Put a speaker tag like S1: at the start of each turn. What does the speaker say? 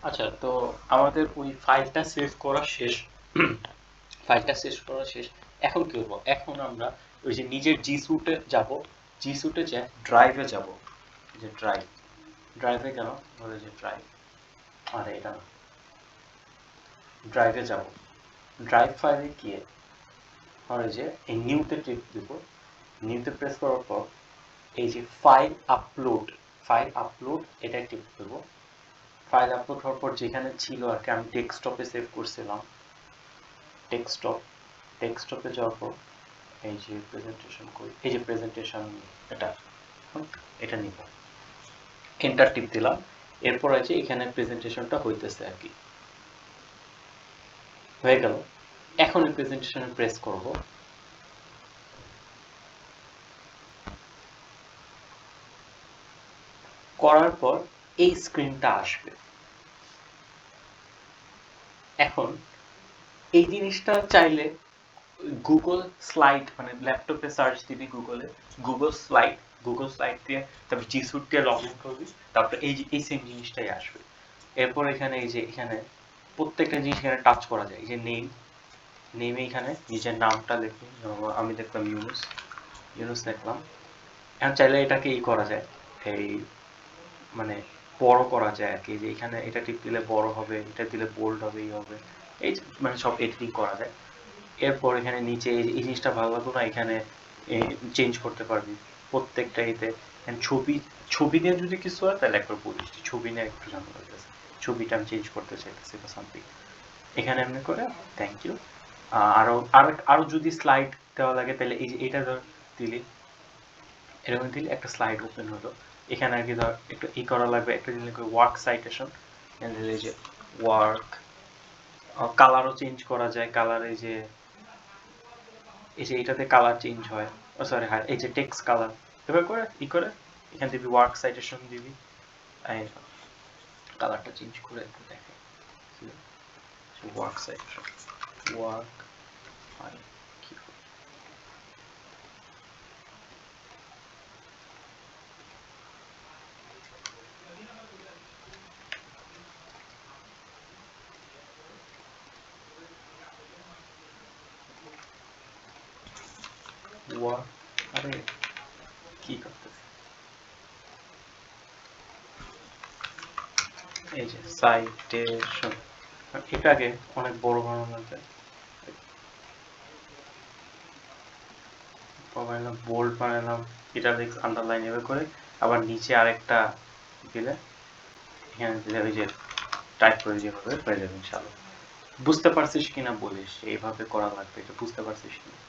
S1: আচ্ছা, তো আমাদের ওই ফাইলটা সেভ করা শেষ। ফাইলটা শেষ করা শেষ। এখন কি করবো? এখন আমরা ওই যে নিজের জি স্যুটে যাব, জি স্যুটে যে ড্রাইভে যাব, যে ড্রাইভ, ড্রাইভে কেন বলে যে ড্রাইভ, আরে এটা না, ড্রাইভে যাব। ড্রাইভ ফাইলে গিয়ে আমরা যে এই নিউতে ক্লিক দিব, নিউতে প্রেস করার পর এই যে ফাইল আপলোড, ফাইল আপলোড এটা ক্লিক করব। ফাইল আপলোড হওয়ার পর যেখানে ছিল আর কি, আমি ডেস্কটপে সেভ করছিলাম, ডেস্কটপ, ডেস্কটপে যাওয়ার পর এই যে প্রেজেন্টেশন করি, এই যে প্রেজেন্টেশন, এটা এটা নিব, এন্টার টিপ দিলাম। এরপর আছে এখানে প্রেজেন্টেশনটা হইতেছে আর কি, হয়ে গেল। এখন এই প্রেজেন্টেশনে প্রেস করব, করার পর এই স্ক্রিনটা আসবে। এখন এই জিনিসটা চাইলে গুগল স্লাইড, মানে ল্যাপটপে সার্চ দিবি গুগলে, গুগল স্লাইড, গুগল স্লাইড দিয়ে তারপর জি স্যুট দিয়ে লগ ইন করবি, তারপর এই যে এই সেম জিনিসটাই আসবে। এরপর এখানে এই যে এখানে প্রত্যেকটা জিনিস এখানে টাচ করা যায়, এই যে নেম, নেমে এখানে নিজের নামটা লিখবি, আমি দেখলাম ইউনুস, ইউনুস লিখলাম। এখন চাইলে এটাকে ই করা যায়, এই মানে বড় করা যায় আর কি, যে এখানে এটা টিপ দিলে বড় হবে, এটা দিলে বোল্ড হবে, এই হবে, এই মানে সব এডিটিং করা যায়। এরপর এখানে নিচে এই জিনিসটা ভালো লাগলো না, এখানে চেঞ্জ করতে পারবি প্রত্যেকটা ইতে। ছবি, ছবি নিয়ে যদি কিছু হয় তাহলে একবার বলিস, ছবি নিয়ে একটু ঝামেলা লাগতেছে, ছবিটা আমি চেঞ্জ করতে চাইতেছি বা সামথিং। এখানে এমনি করে থ্যাংক ইউ। আরো আরো আরো যদি স্লাইড দেওয়া লাগে তাহলে এই যে এটা ধর দিলি, এরকম দিলে একটা স্লাইড ওপেন হলো। এখানে আর কি ধর একটু ই করা লাগবে, একটা দিলে ওয়ার্ক সাইটেশন, এই যে ওয়ার্ক, কালারও চেঞ্জ করা যায়, কালার এই যে এটাতে কালার চেঞ্জ হয়, ও সরি হ্যাঁ, এই যে টেক্সট কালার, এবার করে ই করে এখান দিবি ওয়ার্ক সাইটেশন দিবি, কালারটা চেঞ্জ করে একটু দেখে ওয়ার্ক সাইটেশন, ওয়ার্ক আই কি ওয়ার্ক, আরে কি করতেছে, এই যে সাইটেশন, এটাকে অনেক বড় বানানো যায়, বানালাম বোল্ড, বানালাম ইটালিক্স, আন্ডারলাইন, এভাবে করে আবার নিচে আরেকটা দিলে, এখানে দিলে ওই যে টাইপ করে যেভাবে হয়ে যাবে ইনশাআল্লাহ। বুঝতে পারছিস কিনা বলিস, এইভাবে করা লাগবে, এটা বুঝতে পারছিস কিনা?